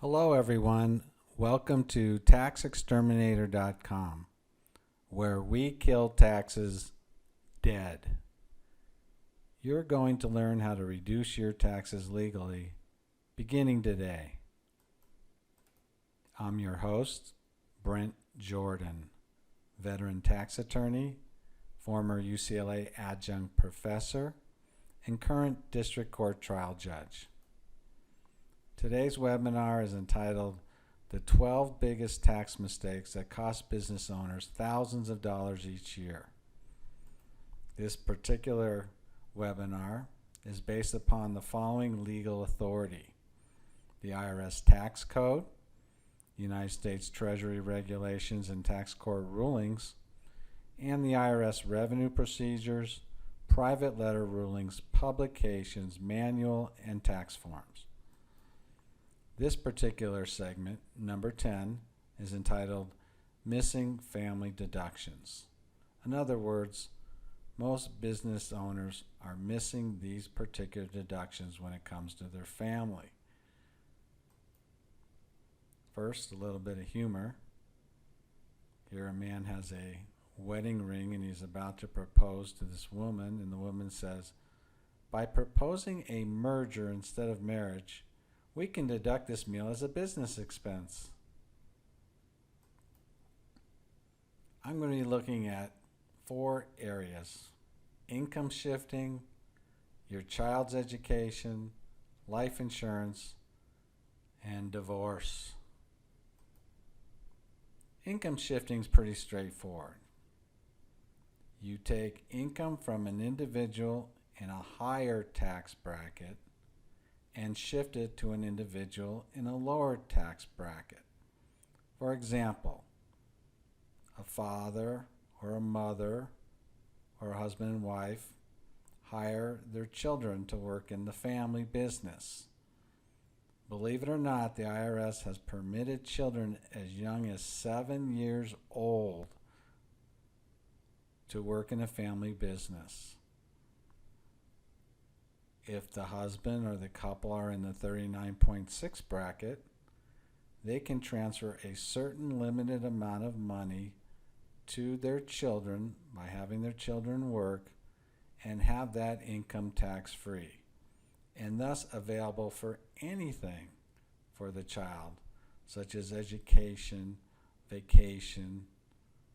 Hello everyone, welcome to taxexterminator.com, where we kill taxes dead. You're going to learn how to reduce your taxes legally beginning today. I'm your host, Brent Jordan, veteran tax attorney, former UCLA adjunct professor, and current district court trial judge. Today's webinar is entitled The 12 Biggest Tax Mistakes That Cost Business Owners Thousands of Dollars Each Year. This particular webinar is based upon the following legal authority: the IRS Tax Code, United States Treasury Regulations and Tax Court Rulings, and the IRS Revenue Procedures, Private Letter Rulings, Publications, Manual, and Tax Forms. This particular segment, number 10, is entitled Missing Family Deductions. In other words, most business owners are missing these particular deductions when it comes to their family. First, a little bit of humor. Here a man has a wedding ring and he's about to propose to this woman, and the woman says, "By proposing a merger instead of marriage, we can deduct this meal as a business expense." I'm going to be looking at 4 areas: income shifting, your child's education, life insurance, and divorce. Income shifting is pretty straightforward. You take income from an individual in a higher tax bracket and shift it to an individual in a lower tax bracket. For example, a father or a mother or a husband and wife hire their children to work in the family business. Believe it or not, the IRS has permitted children as young as 7 years old to work in a family business. If the husband or the couple are in the 39.6 bracket, they can transfer a certain limited amount of money to their children by having their children work and have that income tax free, and thus available for anything for the child, such as education, vacation,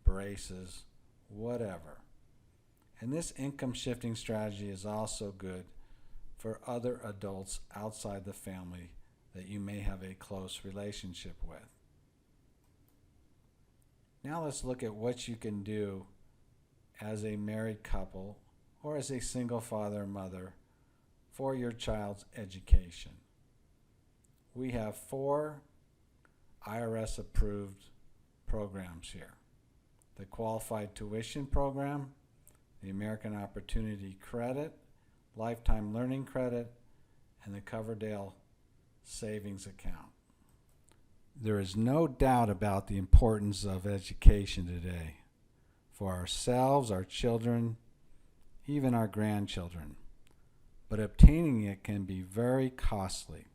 braces, whatever. And this income shifting strategy is also good for other adults outside the family that you may have a close relationship with. Now let's look at what you can do as a married couple or as a single father or mother for your child's education. We have 4 IRS approved programs here: the Qualified Tuition Program, the American Opportunity Credit, Lifetime Learning Credit, and the Coverdale Savings Account. There is no doubt about the importance of education today for ourselves, our children, even our grandchildren. But obtaining it can be very costly.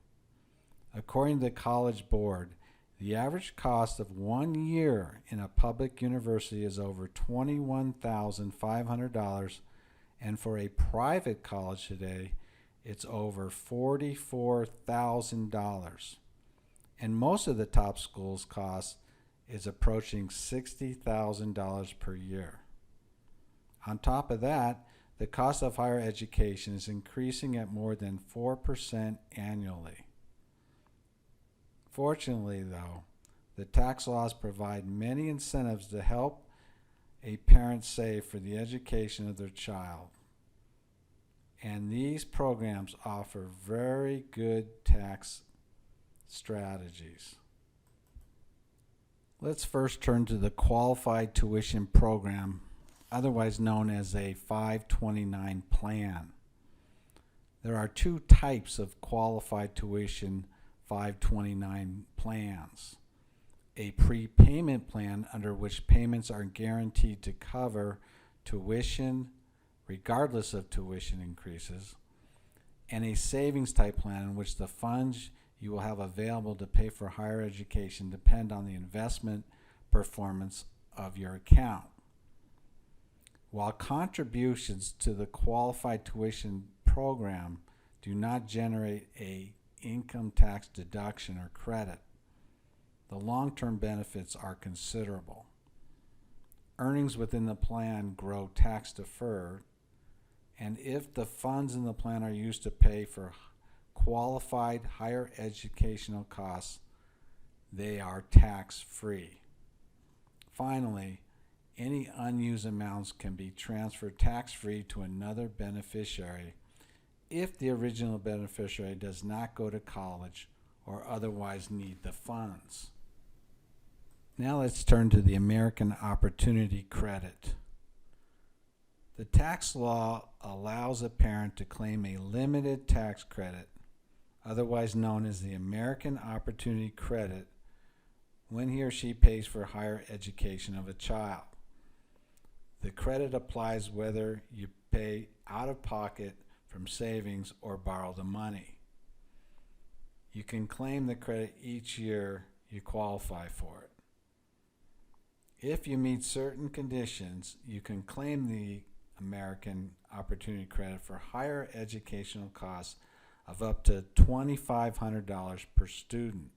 According to the College Board, the average cost of 1 year in a public university is over $21,500, and for a private college today, it's over $44,000. And most of the top schools' cost is approaching $60,000 per year. On top of that, the cost of higher education is increasing at more than 4% annually. Fortunately, though, the tax laws provide many incentives to help a parent save for the education of their child. And these programs offer very good tax strategies. Let's first turn to the Qualified Tuition Program, otherwise known as a 529 plan. There are 2 types of Qualified Tuition 529 plans: a prepayment plan, under which payments are guaranteed to cover tuition regardless of tuition increases, and a savings type plan in which the funds you will have available to pay for higher education depend on the investment performance of your account. While contributions to the qualified tuition program do not generate a income tax deduction or credit, the long-term benefits are considerable. Earnings within the plan grow tax deferred, and if the funds in the plan are used to pay for qualified higher educational costs, they are tax-free. Finally, any unused amounts can be transferred tax-free to another beneficiary if the original beneficiary does not go to college or otherwise need the funds. Now let's turn to the American Opportunity Credit. The tax law allows a parent to claim a limited tax credit, otherwise known as the American Opportunity Credit, when he or she pays for higher education of a child. The credit applies whether you pay out of pocket from savings or borrow the money. You can claim the credit each year you qualify for it. If you meet certain conditions, you can claim the American Opportunity Credit for higher educational costs of up to $2,500 per student.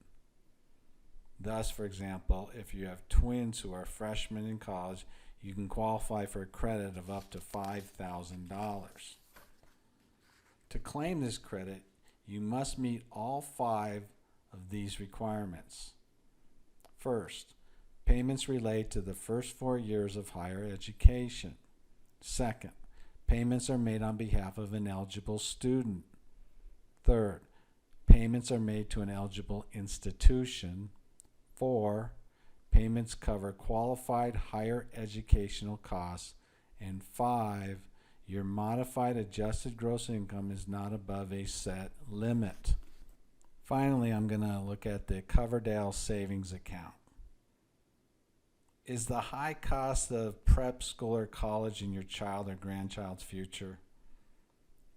Thus, for example, if you have twins who are freshmen in college, you can qualify for a credit of up to $5,000. To claim this credit, you must meet all 5 of these requirements. First, payments relate to the first 4 years of higher education. Second, payments are made on behalf of an eligible student. Third, payments are made to an eligible institution. 4, payments cover qualified higher educational costs. And 5, your modified adjusted gross income is not above a set limit. Finally, I'm going to look at the Coverdell Savings Account. Is the high cost of prep school or college in your child or grandchild's future?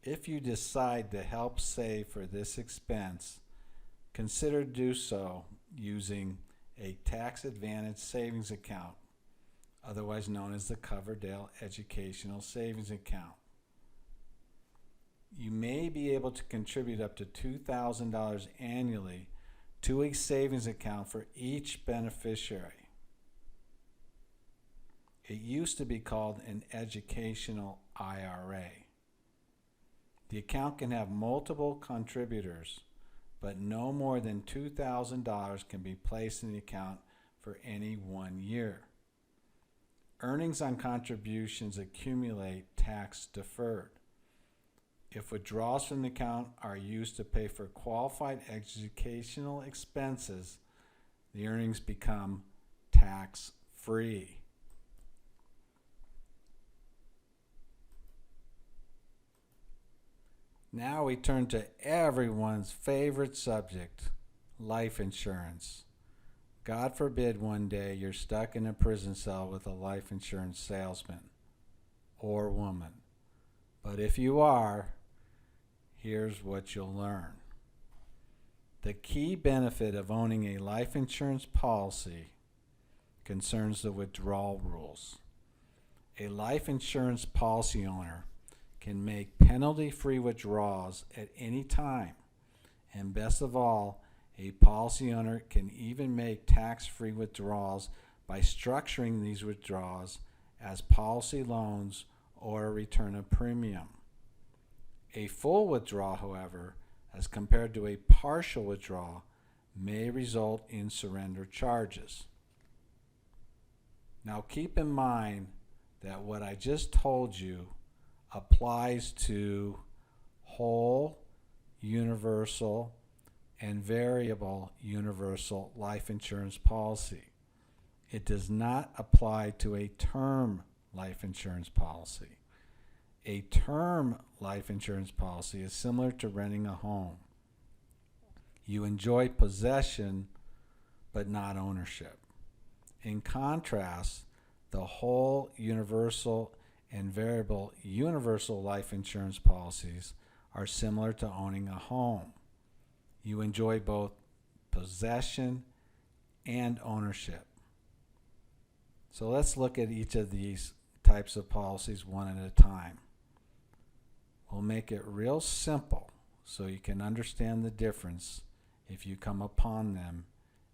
If you decide to help save for this expense, consider do so using a tax advantage savings account, otherwise known as the Coverdell Educational Savings Account. You may be able to contribute up to $2,000 annually to a savings account for each beneficiary. It used to be called an educational IRA. The account can have multiple contributors, but no more than $2,000 can be placed in the account for any 1 year. Earnings on contributions accumulate tax deferred. If withdrawals from the account are used to pay for qualified educational expenses, the earnings become tax free. Now we turn to everyone's favorite subject, life insurance. God forbid one day you're stuck in a prison cell with a life insurance salesman or woman. But if you are, here's what you'll learn. The key benefit of owning a life insurance policy concerns the withdrawal rules. A life insurance policy owner can make penalty-free withdrawals at any time, and best of all, a policy owner can even make tax-free withdrawals by structuring these withdrawals as policy loans or a return of premium. A full withdrawal, however, as compared to a partial withdrawal, may result in surrender charges. Now keep in mind that what I just told you applies to whole, universal, and variable universal life insurance policy. It does not apply to a term life insurance policy. A term life insurance policy is similar to renting a home. You enjoy possession, but not ownership. In contrast, the whole, universal, and variable universal life insurance policies are similar to owning a home. You enjoy both possession and ownership. So let's look at each of these types of policies one at a time. We'll make it real simple so you can understand the difference if you come upon them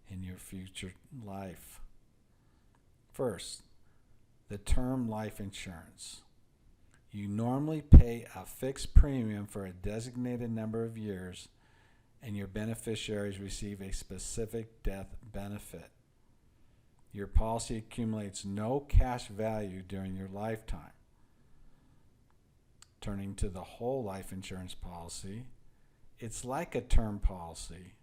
in your future life. First, the term life insurance. You normally pay a fixed premium for a designated number of years, and your beneficiaries receive a specific death benefit. Your policy accumulates no cash value during your lifetime. Turning to the whole life insurance policy, it's like a term policy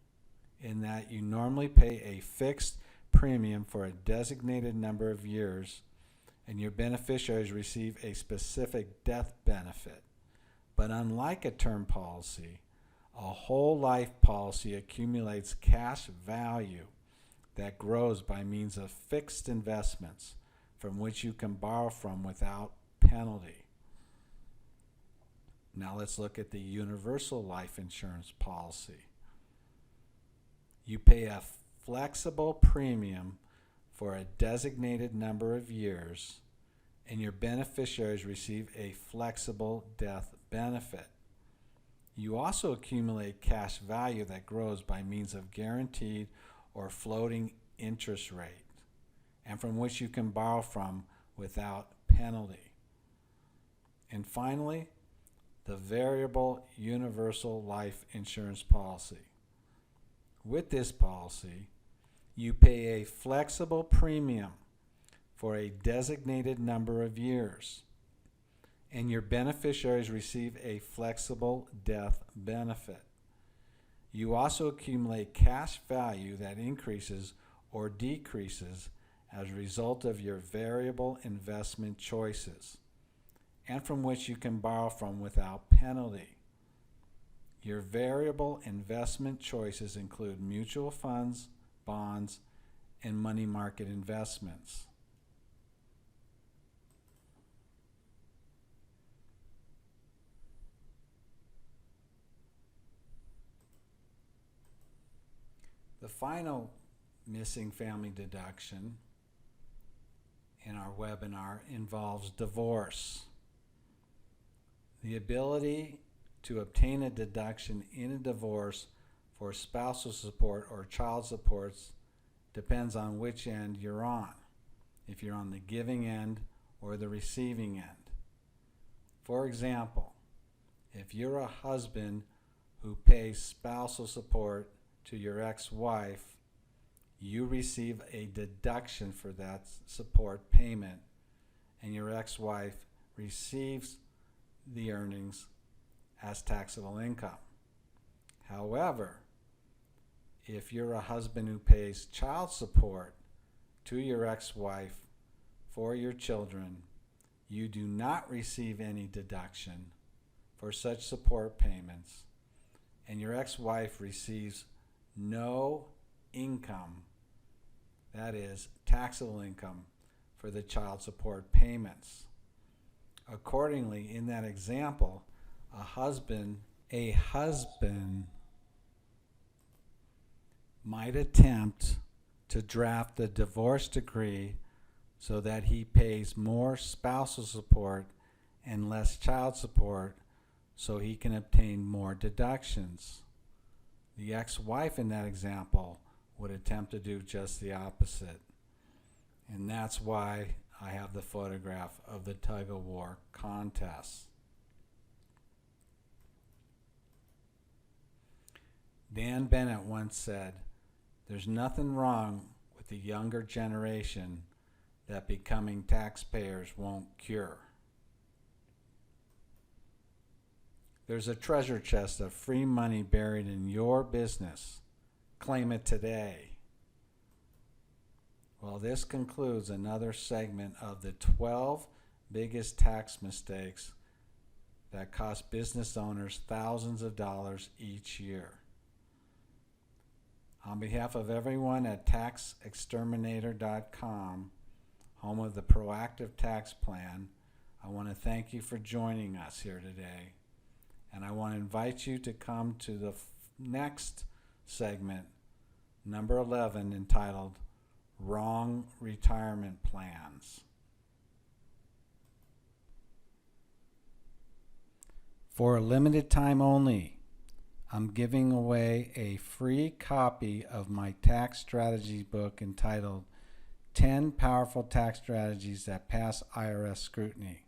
in that you normally pay a fixed premium for a designated number of years, and your beneficiaries receive a specific death benefit. But unlike a term policy, a whole life policy accumulates cash value that grows by means of fixed investments from which you can borrow from without penalty. Now let's look at the universal life insurance policy. You pay a flexible premium for a designated number of years, and your beneficiaries receive a flexible death benefit. You also accumulate cash value that grows by means of guaranteed or floating interest rate, and from which you can borrow from without penalty. And finally, the variable universal life insurance policy. With this policy, you pay a flexible premium for a designated number of years, and your beneficiaries receive a flexible death benefit. You also accumulate cash value that increases or decreases as a result of your variable investment choices, and from which you can borrow from without penalty. Your variable investment choices include mutual funds, bonds, and money market investments. The final missing family deduction in our webinar involves divorce. The ability to obtain a deduction in a divorce for spousal support or child supports depends on which end you're on, if you're on the giving end or the receiving end. For example, if you're a husband who pays spousal support to your ex-wife, you receive a deduction for that support payment, and your ex-wife receives the earnings as taxable income. However, if you're a husband who pays child support to your ex-wife for your children, you do not receive any deduction for such support payments, and your ex-wife receives no income, that is, taxable income, for the child support payments. Accordingly, in that example, a husband might attempt to draft the divorce decree so that he pays more spousal support and less child support so he can obtain more deductions. The ex-wife in that example would attempt to do just the opposite. And that's why I have the photograph of the tug-of-war contest. Dan Bennett once said, "There's nothing wrong with the younger generation that becoming taxpayers won't cure." There's a treasure chest of free money buried in your business. Claim it today. Well, this concludes another segment of the 12 biggest tax mistakes that cost business owners thousands of dollars each year. On behalf of everyone at taxexterminator.com, home of the Proactive Tax Plan, I want to thank you for joining us here today. And I want to invite you to come to the next segment number 11, entitled Wrong Retirement Plans. For a limited time only, I'm giving away a free copy of my tax strategy book entitled 10 Powerful Tax Strategies That Pass IRS Scrutiny.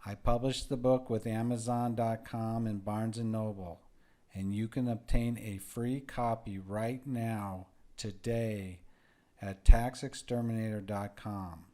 I published the book with Amazon.com and Barnes & Noble, and you can obtain a free copy right now, today, at taxexterminator.com.